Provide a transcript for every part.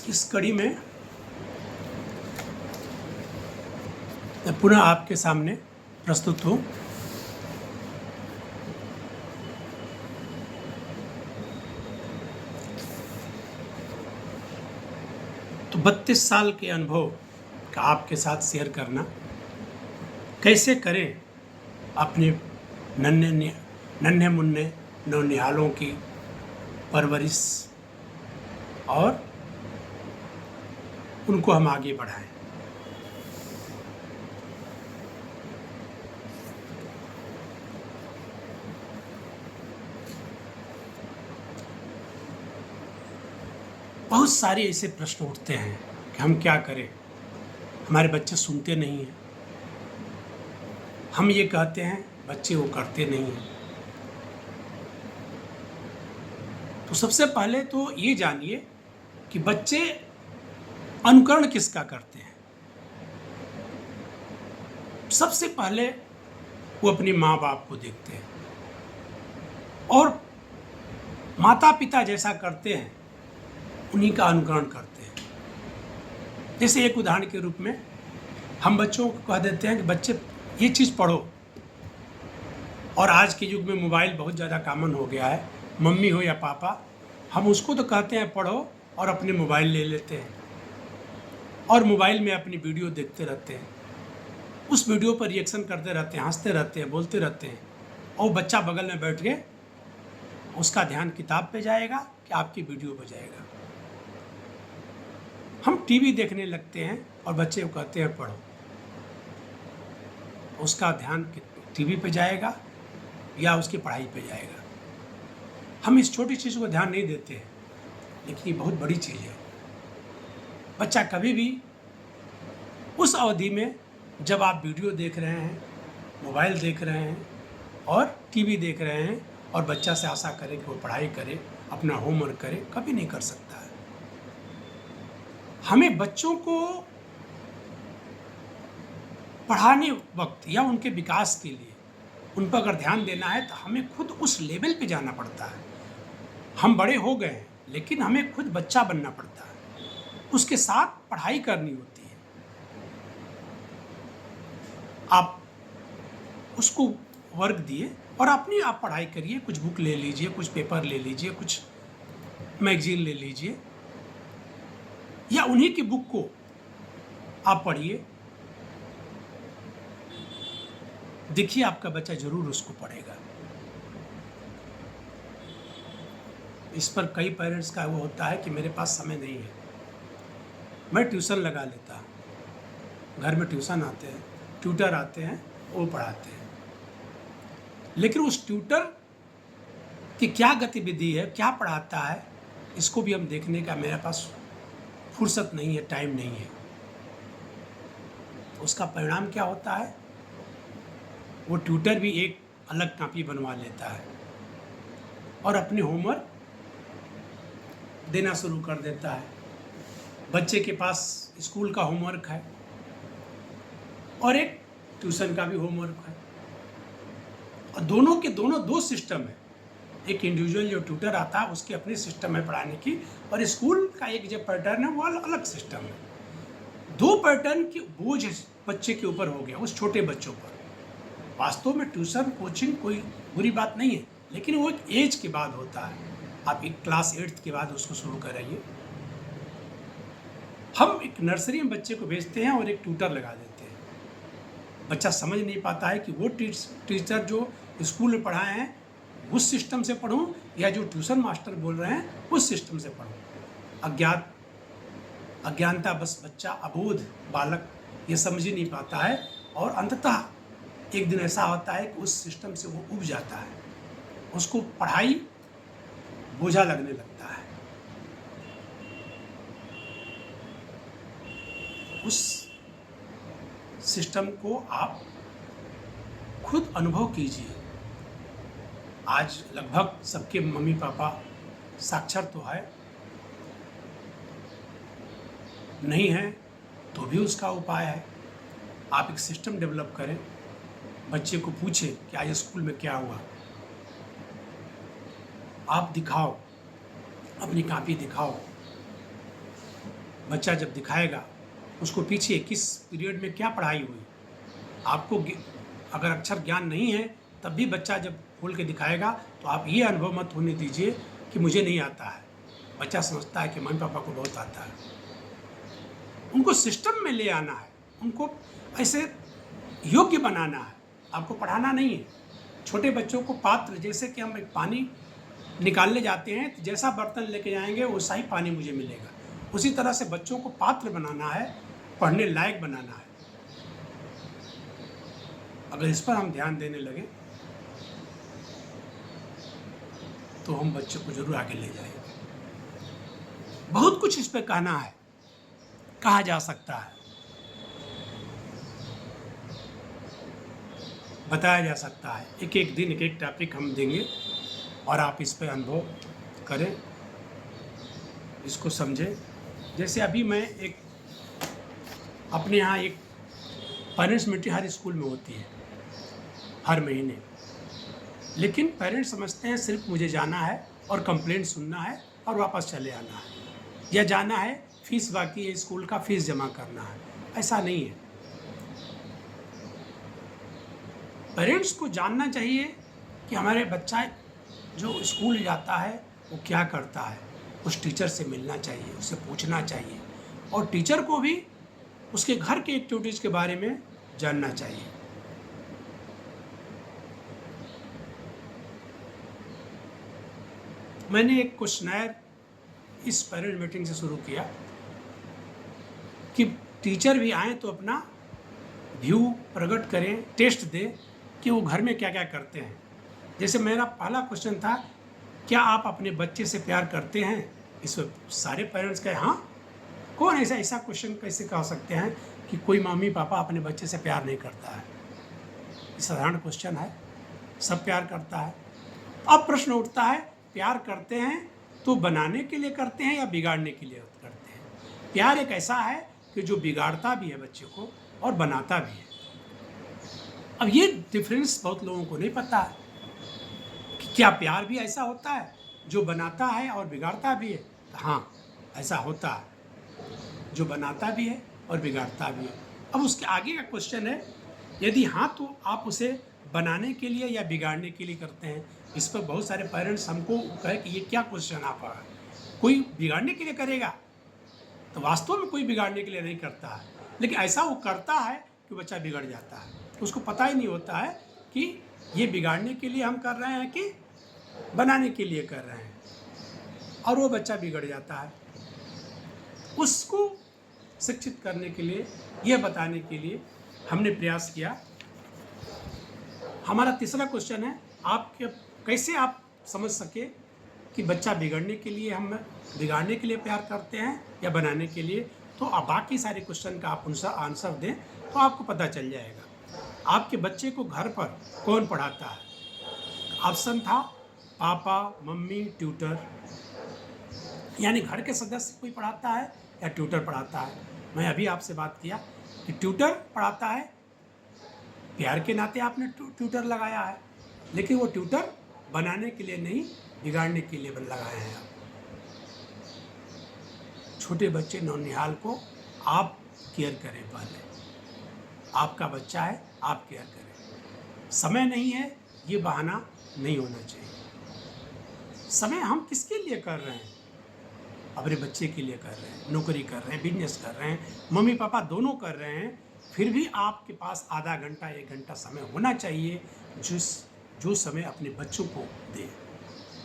इस कड़ी में मैं पुनः आपके सामने प्रस्तुत हूँ। तो 32 साल के अनुभव का आपके साथ शेयर करना, कैसे करें अपने नन्हे मुन्ने नौनिहालों की परवरिश और उनको हम आगे बढ़ाएं। बहुत सारे ऐसे प्रश्न उठते हैं कि हम क्या करें, हमारे बच्चे सुनते नहीं हैं, हम ये कहते हैं बच्चे वो करते नहीं हैं। तो सबसे पहले तो ये जानिए कि बच्चे अनुकरण किसका करते हैं। सबसे पहले वो अपने माँ बाप को देखते हैं और माता पिता जैसा करते हैं उन्हीं का अनुकरण करते हैं। जैसे एक उदाहरण के रूप में हम बच्चों को कह देते हैं कि बच्चे ये चीज़ पढ़ो, और आज के युग में मोबाइल बहुत ज़्यादा कॉमन हो गया है, मम्मी हो या पापा, हम उसको तो कहते हैं पढ़ो और अपने मोबाइल ले लेते हैं और मोबाइल में अपनी वीडियो देखते रहते हैं, उस वीडियो पर रिएक्शन करते रहते हैं, हंसते रहते हैं, बोलते रहते हैं, और बच्चा बगल में बैठ के उसका ध्यान किताब पे जाएगा कि आपकी वीडियो पे जाएगा। हम टीवी देखने लगते हैं और बच्चे को कहते हैं पढ़ो, उसका ध्यान टीवी पे जाएगा या उसकी पढ़ाई पे जाएगा। हम इस छोटी चीज़ को ध्यान नहीं देते हैं, लेकिन ये बहुत बड़ी चीज़ है। बच्चा कभी भी उस अवधि में जब आप वीडियो देख रहे हैं, मोबाइल देख रहे हैं और टीवी देख रहे हैं, और बच्चा से आशा करें कि वो पढ़ाई करे, अपना होमवर्क करे, कभी नहीं कर सकता है। हमें बच्चों को पढ़ाने वक्त या उनके विकास के लिए उन पर अगर ध्यान देना है तो हमें खुद उस लेवल पे जाना पड़ता है। हम बड़े हो गए हैं लेकिन हमें खुद बच्चा बनना पड़ता है, उसके साथ पढ़ाई करनी होती है। आप उसको वर्क दिए और अपनी आप पढ़ाई करिए, कुछ बुक ले लीजिए, कुछ पेपर ले लीजिए, कुछ मैगजीन ले लीजिए या उन्हीं की बुक को आप पढ़िए। देखिए आपका बच्चा जरूर उसको पढ़ेगा। इस पर कई पेरेंट्स का वो होता है कि मेरे पास समय नहीं है, मैं ट्यूशन लगा लेता हूँ। घर में ट्यूशन आते हैं, ट्यूटर आते हैं, वो पढ़ाते हैं, लेकिन उस ट्यूटर की क्या गतिविधि है, क्या पढ़ाता है, इसको भी हम देखने का मेरे पास फुर्सत नहीं है, टाइम नहीं है। उसका परिणाम क्या होता है, वो ट्यूटर भी एक अलग कॉपी बनवा लेता है और अपने होमवर्क देना शुरू कर देता है। बच्चे के पास स्कूल का होमवर्क है और एक ट्यूशन का भी होमवर्क है, और दोनों के दोनों दो सिस्टम है। एक इंडिविजुअल जो ट्यूटर आता है उसके अपने सिस्टम है पढ़ाने की, और स्कूल का एक जो पैटर्न है वो अलग सिस्टम है। दो पैटर्न की बोझ बच्चे के ऊपर हो गया, उस छोटे बच्चों पर। वास्तव में ट्यूशन कोचिंग कोई बुरी बात नहीं है, लेकिन वो एक एज के बाद होता है। आप एक क्लास 8th के बाद उसको शुरू कराइए। हम एक नर्सरी में बच्चे को भेजते हैं और एक ट्यूटर लगा देते हैं। बच्चा समझ नहीं पाता है कि वो टीचर जो स्कूल में पढ़ाए हैं उस सिस्टम से पढ़ूं या जो ट्यूशन मास्टर बोल रहे हैं उस सिस्टम से पढ़ूं। अज्ञानता बस बच्चा, अबोध बालक ये समझ ही नहीं पाता है, और अंततः एक दिन ऐसा होता है कि उस सिस्टम से वो उब जाता है, उसको पढ़ाई बोझा लगने लगता है। उस सिस्टम को आप खुद अनुभव कीजिए। आज लगभग सबके मम्मी पापा साक्षर तो है, नहीं है तो भी उसका उपाय है। आप एक सिस्टम डेवलप करें, बच्चे को पूछे कि आज स्कूल में क्या हुआ, आप दिखाओ, अपनी कॉपी दिखाओ, बच्चा जब दिखाएगा उसको पीछे किस पीरियड में क्या पढ़ाई हुई, आपको अगर अक्षर ज्ञान नहीं है तब भी बच्चा जब खोल के दिखाएगा तो आप ये अनुभव मत होने दीजिए कि मुझे नहीं आता है। बच्चा समझता है कि मम्मी पापा को बहुत आता है। उनको सिस्टम में ले आना है, उनको ऐसे योग्य बनाना है, आपको पढ़ाना नहीं है। छोटे बच्चों को पात्र, जैसे कि हम एक पानी निकालने जाते हैं तो जैसा बर्तन लेके जाएंगे वैसा ही पानी मुझे मिलेगा, उसी तरह से बच्चों को पात्र बनाना है, पढ़ने लायक बनाना है। अगर इस पर हम ध्यान देने लगे तो हम बच्चों को जरूर आगे ले जाएंगे। बहुत कुछ इस पे कहना है, कहा जा सकता है, बताया जा सकता है। एक एक दिन एक एक टॉपिक हम देंगे और आप इस पे अनुभव करें, इसको समझें। जैसे अभी मैं एक अपने यहाँ एक पेरेंट्स मीटिंग हर स्कूल में होती है हर महीने, लेकिन पेरेंट्स समझते हैं सिर्फ मुझे जाना है और कंप्लेंट सुनना है और वापस चले आना है, या जाना है फीस बाकी है स्कूल का, फीस जमा करना है। ऐसा नहीं है। पेरेंट्स को जानना चाहिए कि हमारे बच्चा जो स्कूल जाता है वो क्या करता है, उस टीचर से मिलना चाहिए, उससे पूछना चाहिए, और टीचर को भी उसके घर के एक्टिविटीज़ के बारे में जानना चाहिए। मैंने एक क्वेश्चनर इस पेरेंट मीटिंग से शुरू किया कि टीचर भी आएँ तो अपना व्यू प्रकट करें, टेस्ट दें कि वो घर में क्या क्या करते हैं। जैसे मेरा पहला क्वेश्चन था, क्या आप अपने बच्चे से प्यार करते हैं? इस सारे पेरेंट्स कहे हाँ। कौन ऐसा क्वेश्चन कैसे कह सकते हैं कि कोई मम्मी पापा अपने बच्चे से प्यार नहीं करता है? साधारण क्वेश्चन है, सब प्यार करता है। अब प्रश्न उठता है, प्यार करते हैं तो बनाने के लिए करते हैं या बिगाड़ने के लिए करते हैं? प्यार एक ऐसा है कि जो बिगाड़ता भी है बच्चे को और बनाता भी है। अब ये डिफरेंस बहुत लोगों को नहीं पता है कि क्या प्यार भी ऐसा होता है जो बनाता है और बिगाड़ता भी है? हाँ, ऐसा होता है, जो बनाता भी है और बिगाड़ता भी है। अब उसके आगे का क्वेश्चन है, यदि हाँ तो आप उसे बनाने के लिए या बिगाड़ने के लिए करते हैं? इस पर बहुत सारे पेरेंट्स हमको कहे कि ये क्या क्वेश्चन आप है, कोई बिगाड़ने के लिए करेगा? तो वास्तव में कोई बिगाड़ने के लिए नहीं करता है, लेकिन ऐसा वो करता है कि बच्चा बिगड़ जाता है। उसको पता ही नहीं होता है कि ये बिगाड़ने के लिए हम कर रहे हैं कि बनाने के लिए कर रहे हैं, और वो बच्चा बिगड़ जाता है। उसको शिक्षित करने के लिए, यह बताने के लिए हमने प्रयास किया। हमारा तीसरा क्वेश्चन है, आपके कैसे आप समझ सके कि बच्चा बिगड़ने के लिए हम बिगाड़ने के लिए प्यार करते हैं या बनाने के लिए? तो आप बाकी सारे क्वेश्चन का आप उनसे आंसर दें तो आपको पता चल जाएगा। आपके बच्चे को घर पर कौन पढ़ाता है? ऑप्शन था पापा, मम्मी, ट्यूटर, यानी घर के सदस्य कोई पढ़ाता है या ट्यूटर पढ़ाता है। मैं अभी आपसे बात किया कि ट्यूटर पढ़ाता है, प्यार के नाते आपने ट्यूटर लगाया है, लेकिन वो ट्यूटर बनाने के लिए नहीं, बिगाड़ने के लिए लगाए हैं आप। छोटे बच्चे नौनिहाल को आप केयर करें, पहले आपका बच्चा है, आप केयर करें। समय नहीं है, ये बहाना नहीं होना चाहिए। समय हम किसके लिए कर रहे हैं? अपने बच्चे के लिए कर रहे हैं, नौकरी कर रहे हैं, बिजनेस कर रहे हैं, मम्मी पापा दोनों कर रहे हैं, फिर भी आपके पास आधा घंटा 1 घंटा समय होना चाहिए जो समय अपने बच्चों को दे।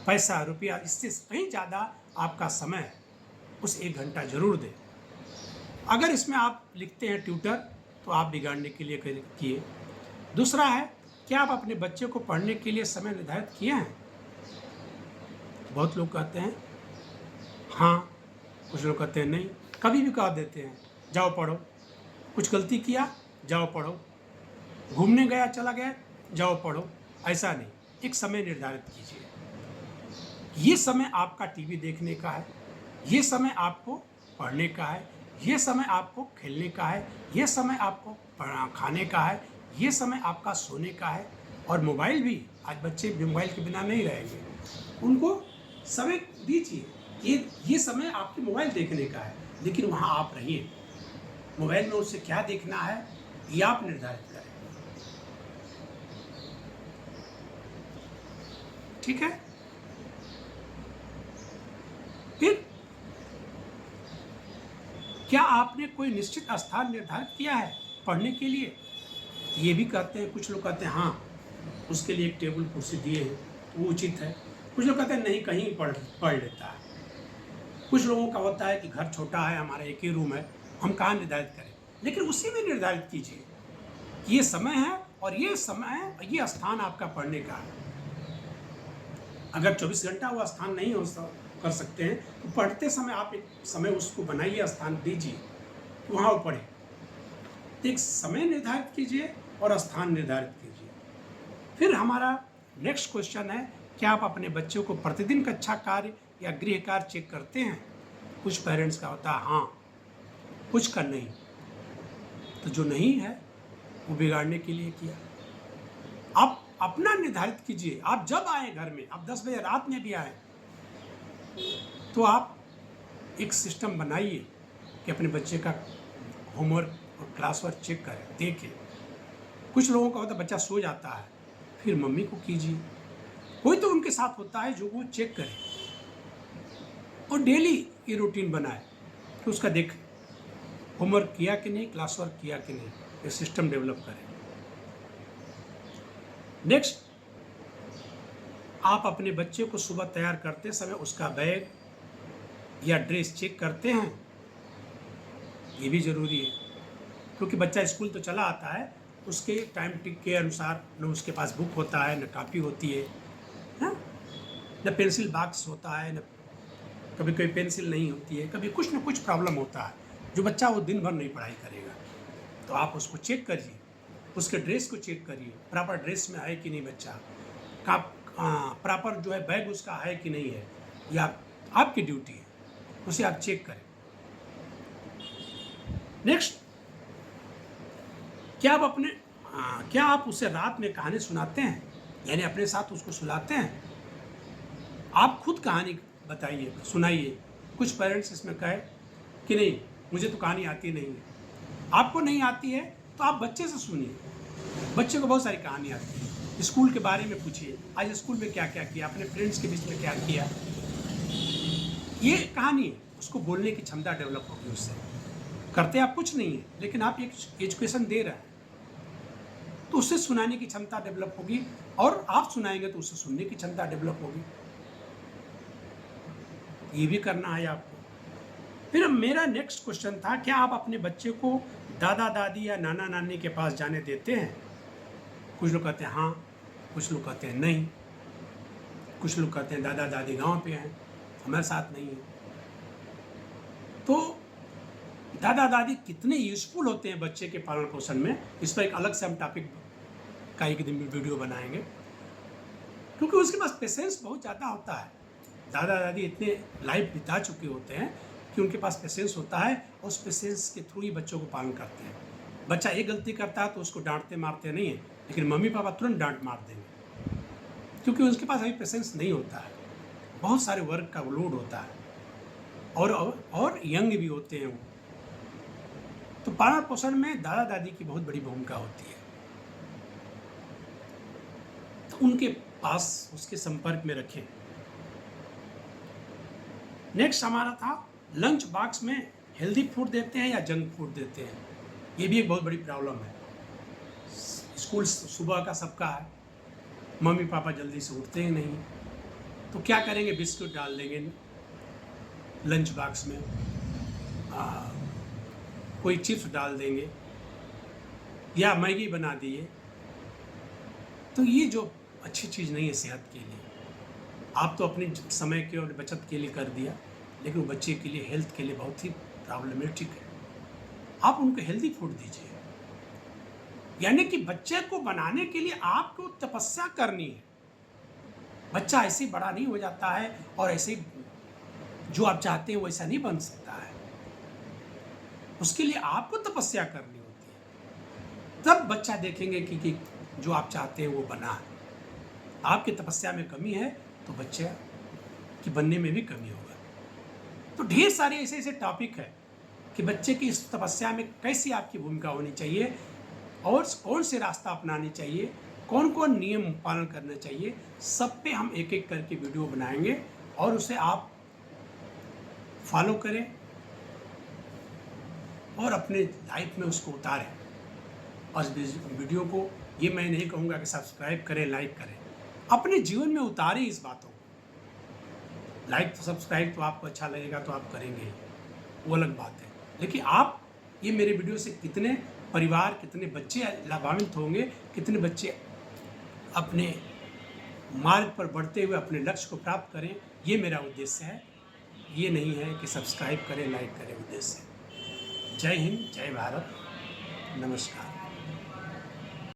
पैसा रुपया इससे कहीं ज़्यादा आपका समय उस 1 घंटा जरूर दें। अगर इसमें आप लिखते हैं ट्यूटर, तो आप बिगाड़ने के लिए किए। दूसरा है, क्या आप अपने बच्चे को पढ़ने के लिए समय निर्धारित किए हैं? बहुत लोग कहते हैं हाँ, कुछ लोग कहते हैं नहीं, कभी भी कह देते हैं जाओ पढ़ो, कुछ गलती किया जाओ पढ़ो, घूमने गया चला गया जाओ पढ़ो। ऐसा नहीं, एक समय निर्धारित कीजिए। ये समय आपका टीवी देखने का है, ये समय आपको पढ़ने का है, ये समय आपको खेलने का है, ये समय आपको खाने का है, ये समय आपका सोने का है। और मोबाइल भी, आज बच्चे मोबाइल के बिना नहीं रहेंगे, उनको समय दीजिए। ये समय आपके मोबाइल देखने का है, लेकिन वहाँ आप रहिए। मोबाइल में उससे क्या देखना है ये आप निर्धारित करें। ठीक है। फिर क्या आपने कोई निश्चित स्थान निर्धारित किया है पढ़ने के लिए? ये भी कहते हैं, कुछ लोग कहते हैं हाँ उसके लिए एक टेबल कुर्सी दिए हैं वो उचित है। कुछ लोग कहते हैं नहीं कहीं पढ़ लेता है। कुछ लोगों का होता है कि घर छोटा है, हमारा एक ही रूम है, हम कहाँ निर्धारित करें। लेकिन उसी में निर्धारित कीजिए कि ये समय है और ये समय ये स्थान आपका पढ़ने का है। अगर 24 घंटा वो स्थान नहीं कर सकते हैं तो पढ़ते समय आप एक समय उसको बनाइए, स्थान दीजिए कि वहाँ वो पढ़े। तो एक समय निर्धारित कीजिए और स्थान निर्धारित कीजिए। फिर हमारा नेक्स्ट क्वेश्चन है, क्या आप अपने बच्चों को प्रतिदिन कक्षा कार्य या गृह कार्य चेक करते हैं? कुछ पेरेंट्स का होता है हाँ, कुछ का नहीं। तो जो नहीं है वो बिगाड़ने के लिए किया। आप अपना निर्धारित कीजिए। आप जब आए घर में, आप 10 बजे रात में भी आए तो आप एक सिस्टम बनाइए कि अपने बच्चे का होमवर्क और क्लास वर्क चेक करें, देखें। कुछ लोगों का होता है बच्चा सो जाता है, फिर मम्मी को कीजिए। कोई तो उनके साथ होता है जो वो चेक करे और डेली ये रूटीन बनाए कि उसका देखें होमवर्क किया कि नहीं, क्लास वर्क किया कि नहीं, ये सिस्टम डेवलप करें। नेक्स्ट, आप अपने बच्चे को सुबह तैयार करते समय उसका बैग या ड्रेस चेक करते हैं? ये भी ज़रूरी है, क्योंकि बच्चा स्कूल तो चला आता है, उसके टाइम के अनुसार न उसके पास बुक होता है, न कॉपी होती है, न पेंसिल बॉक्स होता है, न कभी कोई पेंसिल नहीं होती है, कभी कुछ न कुछ प्रॉब्लम होता है जो बच्चा वो दिन भर नहीं पढ़ाई करेगा। तो आप उसको चेक करिए, उसके ड्रेस को चेक करिए, प्रॉपर ड्रेस में है कि नहीं बच्चा, प्रॉपर जो है बैग उसका है कि नहीं है, या आपकी ड्यूटी है, उसे आप चेक करें। नेक्स्ट, क्या आप उसे रात में कहानी सुनाते हैं, यानी अपने साथ उसको सुनाते हैं? आप खुद कहानी बताइए, सुनाइए। कुछ पेरेंट्स इसमें कहे कि नहीं मुझे तो कहानी आती नहीं है। आपको नहीं आती है तो आप बच्चे से सुनिए, बच्चे को बहुत सारी कहानी आती है। स्कूल के बारे में पूछिए, आज स्कूल में क्या क्या किया, अपने फ्रेंड्स के बीच में क्या किया, ये कहानी है। उसको बोलने की क्षमता डेवलप होगी उससे। करते आप कुछ नहीं है, लेकिन आप एक एजुकेशन दे रहे हैं तो उससे सुनाने की क्षमता डेवलप होगी, और आप सुनाएंगे तो उससे सुनने की क्षमता डेवलप होगी। ये भी करना है आपको। फिर मेरा नेक्स्ट क्वेश्चन था, क्या आप अपने बच्चे को दादा दादी या नाना नानी के पास जाने देते हैं? कुछ लोग कहते हैं हाँ, कुछ लोग कहते हैं नहीं, कुछ लोग कहते हैं दादा दादी गांव पे हैं, हमारे साथ नहीं है। तो दादा दादी कितने यूजफुल होते हैं बच्चे के पालन पोषण में, इस पर एक अलग से हम टॉपिक का एक दिन वीडियो बनाएंगे, क्योंकि उसके पास पेशेंस बहुत ज़्यादा होता है। दादा दादी इतने लाइफ बिता चुके होते हैं कि उनके पास पेशेंस होता है, और उस पेशेंस के थ्रू ही बच्चों को पालन करते हैं। बच्चा एक गलती करता है तो उसको डांटते मारते नहीं है, लेकिन मम्मी पापा तुरंत डांट मार देंगे, क्योंकि उसके पास अभी पेशेंस नहीं होता है, बहुत सारे वर्क का लोड होता है, और यंग भी होते हैं वो। तो पालन पोषण में दादा दादी की बहुत बड़ी भूमिका होती है। तो उनके पास, उसके संपर्क में रखें। नेक्स्ट हमारा था, लंच बॉक्स में हेल्दी फूड देते हैं या जंक फूड देते हैं? ये भी एक बहुत बड़ी प्रॉब्लम है। स्कूल सुबह का सबका है, मम्मी पापा जल्दी से उठते ही नहीं, तो क्या करेंगे, बिस्कुट डाल देंगे लंच बॉक्स में, कोई चिप्स डाल देंगे या मैगी बना दिए। तो ये जो अच्छी चीज़ नहीं है सेहत के लिए। आप तो अपने समय के और बचत के लिए कर दिया, लेकिन वो बच्चे के लिए, हेल्थ के लिए बहुत ही प्रॉब्लमेटिक है। आप उनको हेल्दी फूड दीजिए, यानी कि बच्चे को बनाने के लिए आपको तपस्या करनी है। बच्चा ऐसे ही बड़ा नहीं हो जाता है, और ऐसे ही जो आप चाहते हैं वैसा नहीं बन सकता है। उसके लिए आपको तपस्या करनी होती है, तब बच्चा देखेंगे कि जो आप चाहते हैं वो बना है। आपकी तपस्या में कमी है तो बच्चे की बनने में भी कमी होगा। तो ढेर सारे ऐसे ऐसे टॉपिक है कि बच्चे की इस तपस्या में कैसी आपकी भूमिका होनी चाहिए और कौन से रास्ता अपनानी चाहिए, कौन कौन नियम पालन करना चाहिए, सब पे हम एक एक करके वीडियो बनाएंगे और उसे आप फॉलो करें और अपने लाइफ में उसको उतारें। और इस वीडियो को ये मैं नहीं कहूँगा कि सब्सक्राइब करें, लाइक करें, अपने जीवन में उतारें इस बातों को। लाइक तो सब्सक्राइब तो आपको अच्छा लगेगा तो आप करेंगे, वो अलग बात है, लेकिन आप ये मेरे वीडियो से कितने परिवार, कितने बच्चे लाभान्वित होंगे, कितने बच्चे अपने मार्ग पर बढ़ते हुए अपने लक्ष्य को प्राप्त करें, ये मेरा उद्देश्य है। ये नहीं है कि सब्सक्राइब करें, लाइक करें उद्देश्य। जय हिंद, जय भारत, नमस्कार।